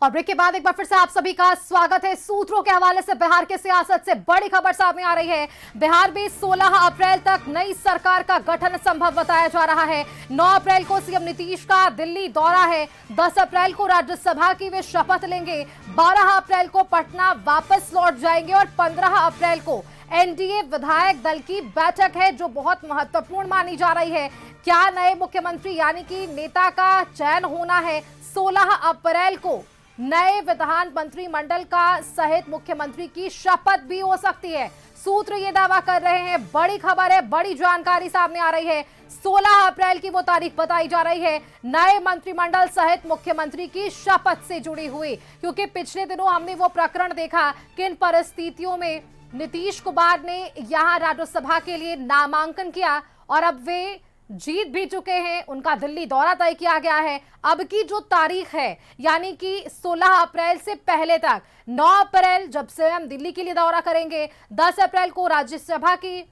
और ब्रेक के बाद एक बार फिर से आप सभी का स्वागत है। सूत्रों के हवाले से बिहार की सियासत से बड़ी खबर सामने आ रही है। बिहार में 16 अप्रैल तक नई सरकार का गठन संभव बताया जा रहा है। 9 अप्रैल को सीएम नीतीश का दिल्ली दौरा है। 10 अप्रैल को राज्यसभा की वे शपथ लेंगे। 12 अप्रैल को पटना वापस लौट जाएंगे और 15 अप्रैल को एनडीए विधायक दल की बैठक है, जो बहुत महत्वपूर्ण मानी जा रही है। क्या नए मुख्यमंत्री यानी कि नेता का चयन होना है। 16 अप्रैल को नए विधान मंत्रिमंडल का सहित मुख्यमंत्री की शपथ भी हो सकती है। सूत्र ये दावा कर रहे हैं। बड़ी खबर है, बड़ी जानकारी सामने आ रही है। 16 अप्रैल की वो तारीख बताई जा रही है नए मंत्रिमंडल सहित मुख्यमंत्री की शपथ से जुड़ी हुई, क्योंकि पिछले दिनों हमने वो प्रकरण देखा किन परिस्थितियों में नीतीश कुमार ने यहां राज्यसभा के लिए नामांकन किया और अब वे जीत भी चुके हैं। उनका दिल्ली दौरा तय किया गया है। अब की जो तारीख है यानी कि 16 अप्रैल से पहले तक 9 अप्रैल जब से हम दिल्ली के लिए दौरा करेंगे, 10 अप्रैल को राज्यसभा की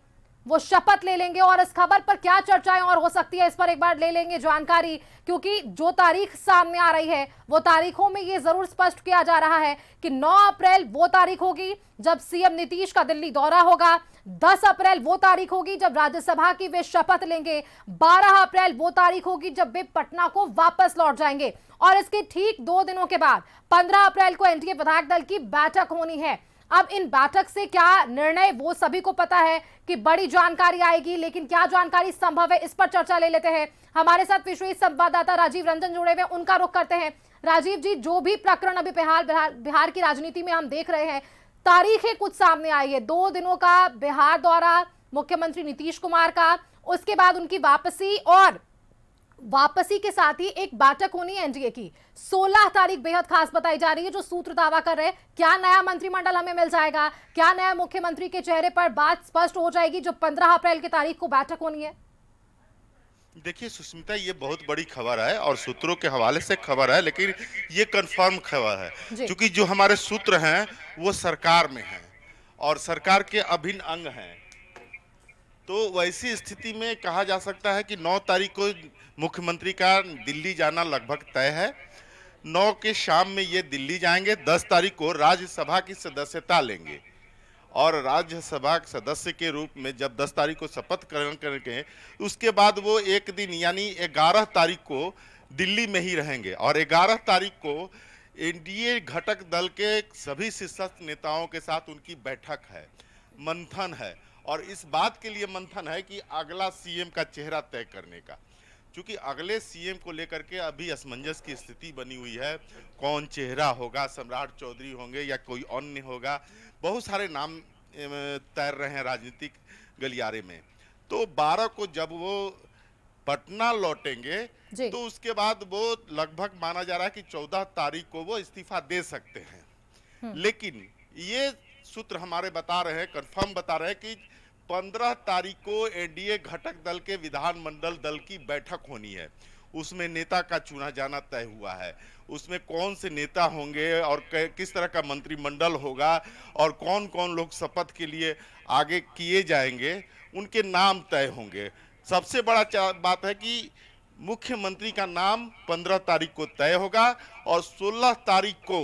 वो शपथ ले लेंगे। और इस खबर पर क्या चर्चाएं और हो सकती है, इस पर एक बार ले लेंगे जानकारी, क्योंकि जो तारीख सामने आ रही है वो तारीखों में ये जरूर स्पष्ट किया जा रहा है कि 9 अप्रैल वो तारीख होगी जब सीएम नीतीश का दिल्ली दौरा होगा। 10 अप्रैल वो तारीख होगी जब राज्यसभा की वे शपथ लेंगे। 12 अप्रैल वो तारीख होगी जब वे पटना को वापस लौट जाएंगे। और इसके ठीक 2 दिनों के बाद 15 अप्रैल को एनडीए विधायक दल की बैठक होनी है। अब इन बैठक से क्या निर्णय वो सभी को पता है कि बड़ी जानकारी आएगी, लेकिन क्या जानकारी संभव है, इस पर चर्चा ले लेते हैं। हमारे साथ विशेष संवाददाता राजीव रंजन जुड़े हुए, उनका रुख करते हैं। राजीव जी, जो भी प्रकरण अभी बिहार की राजनीति में हम देख रहे हैं, तारीखें कुछ सामने आई है। 2 दिनों का बिहार दौरा मुख्यमंत्री नीतीश कुमार का, उसके बाद उनकी वापसी और वापसी के साथ ही एक बैठक होनी है एनडीए की। 16 तारीख बेहद खास बताई जा रही है, जो सूत्र दावा कर रहे हैं। क्या नया मंत्रिमंडल हमें मिल जाएगा, क्या नया मुख्यमंत्री के चेहरे पर बात स्पष्ट हो जाएगी जो 15 अप्रैल की तारीख को बैठक होनी है। देखिए सुष्मिता, ये बहुत बड़ी खबर है और सूत्रों के हवाले से खबर है, लेकिन ये कंफर्म खबर है क्योंकि जो हमारे सूत्र हैं वो सरकार में हैं और सरकार के अभिन्न अंग हैं। तो वैसी स्थिति में कहा जा सकता है कि 9 तारीख को मुख्यमंत्री का दिल्ली जाना लगभग तय है। 9 के शाम में ये दिल्ली जाएंगे। 10 तारीख को राज्यसभा की सदस्यता लेंगे और राज्यसभा सदस्य के रूप में जब 10 तारीख को शपथ ग्रहण करेंगे, उसके बाद वो एक दिन यानी 11 तारीख को दिल्ली में ही रहेंगे और 11 तारीख को एनडीए घटक दल के सभी शीर्ष नेताओं के साथ उनकी बैठक है, मंथन है। और इस बात के लिए मंथन है कि अगला सीएम का चेहरा तय करने का, क्योंकि अगले सीएम को लेकर के अभी असमंजस की स्थिति बनी हुई है। कौन चेहरा होगा, सम्राट चौधरी होंगे या कोई अन्य होगा, बहुत सारे नाम तैर रहे हैं राजनीतिक गलियारे में। तो 12 को जब वो पटना लौटेंगे तो उसके बाद वो लगभग माना जा रहा है कि 14 तारीख को वो इस्तीफा दे सकते हैं। लेकिन ये सूत्र हमारे बता रहे हैं, कंफर्म बता रहे हैं कि 15 तारीख को एनडीए घटक दल के विधानमंडल दल की बैठक होनी है। उसमें नेता का चुना जाना तय हुआ है। उसमें कौन से नेता होंगे और किस तरह का मंत्रिमंडल होगा और कौन कौन लोग शपथ के लिए आगे किए जाएंगे, उनके नाम तय होंगे। सबसे बड़ा बात है कि मुख्यमंत्री का नाम 15 तारीख को तय होगा और 16 तारीख को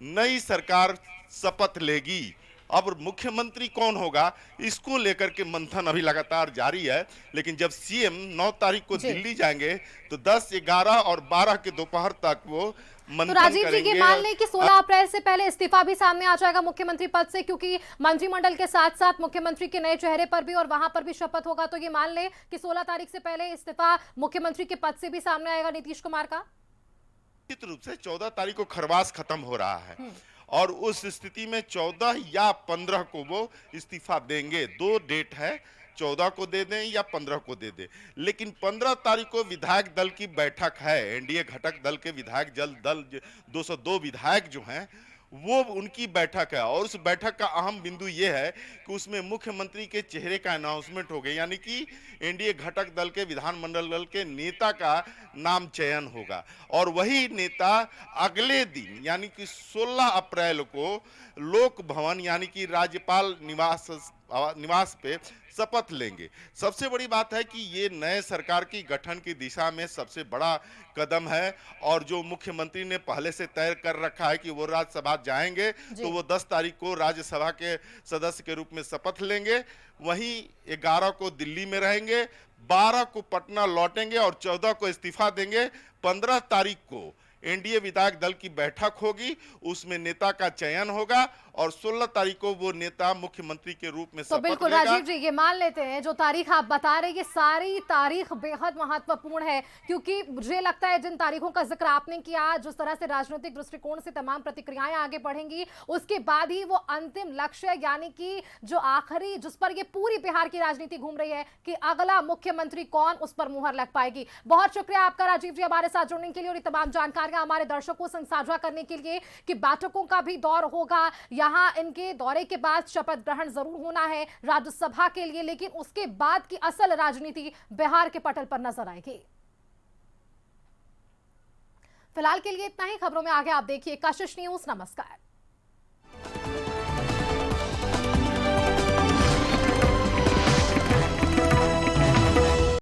नई सरकार शपथ लेगी। अब मुख्यमंत्री कौन होगा, इसको लेकर के मंथन अभी लगातार जारी है। लेकिन जब सीएम 9 तारीख को दिल्ली जाएंगे तो 10, 11 और 12 के दोपहर तक वो मंथन तो राजीव जी, करेंगे। ये मान लें कि 16 अप्रैल से पहले इस्तीफा भी सामने आ जाएगा मुख्यमंत्री पद से, क्योंकि मंत्रिमंडल के साथ साथ मुख्यमंत्री के नए चेहरे पर भी और वहां पर भी शपथ होगा। तो ये मान लें कि 16 तारीख से पहले इस्तीफा मुख्यमंत्री के पद से भी सामने आएगा नीतीश कुमार का। निश्चित रूप से 14 तारीख को खरवास खत्म हो रहा है और उस स्थिति में 14 या 15 को वो इस्तीफा देंगे। 2 डेट है, 14 को दे दें या 15 को दे दें। लेकिन 15 तारीख को विधायक दल की बैठक है। एनडीए घटक दल के विधायक दल 202 विधायक जो हैं वो उनकी बैठक है और उस बैठक का अहम बिंदु ये है कि उसमें मुख्यमंत्री के चेहरे का अनाउंसमेंट हो गया, यानी कि एनडीए घटक दल के विधानमंडल दल के नेता का नाम चयन होगा। और वही नेता अगले दिन यानी कि 16 अप्रैल को लोक भवन यानी कि राज्यपाल निवास निवास पे शपथ लेंगे। सबसे बड़ी बात है कि ये नए सरकार की गठन की दिशा में सबसे बड़ा कदम है और जो मुख्यमंत्री ने पहले से तय कर रखा है कि वो राज्यसभा जाएंगे, तो वो 10 तारीख को राज्यसभा के सदस्य के रूप में शपथ लेंगे। वहीं 11 को दिल्ली में रहेंगे, 12 को पटना लौटेंगे और 14 को इस्तीफा देंगे। 15 तारीख को एनडीए विधायक दल की बैठक होगी, उसमें नेता का चयन होगा और 16 तारीख को वो नेता मुख्यमंत्री के रूप में तो शपथ बिल्कुल लेगा। राजीव जी, ये मान लेते हैं जो तारीख आप बता रहे हैं ये सारी तारीख बेहद महत्वपूर्ण है, क्योंकि मुझे लगता है जिन तारीखों का जिक्र आपने किया, जिस तरह से राजनीतिक दृष्टिकोण से तमाम प्रतिक्रियाएं आगे बढ़ेंगी, उसके बाद ही वो अंतिम लक्ष्य यानी कि जो आखिरी जिस पर ये पूरी बिहार की राजनीति घूम रही है कि अगला मुख्यमंत्री कौन, उस पर मुहर लग पाएगी। बहुत शुक्रिया आपका राजीव जी हमारे साथ जुड़ने के लिए और ये तमाम जानकारियां हमारे दर्शकों से साझा करने के लिए कि बैठकों का भी दौर होगा, यहां इनके दौरे के बाद शपथ ग्रहण जरूर होना है राज्यसभा के लिए, लेकिन उसके बाद की असल राजनीति बिहार के पटल पर नजर आएगी। फिलहाल के लिए इतना ही। खबरों में आगे आप देखिए कशिश न्यूज। नमस्कार।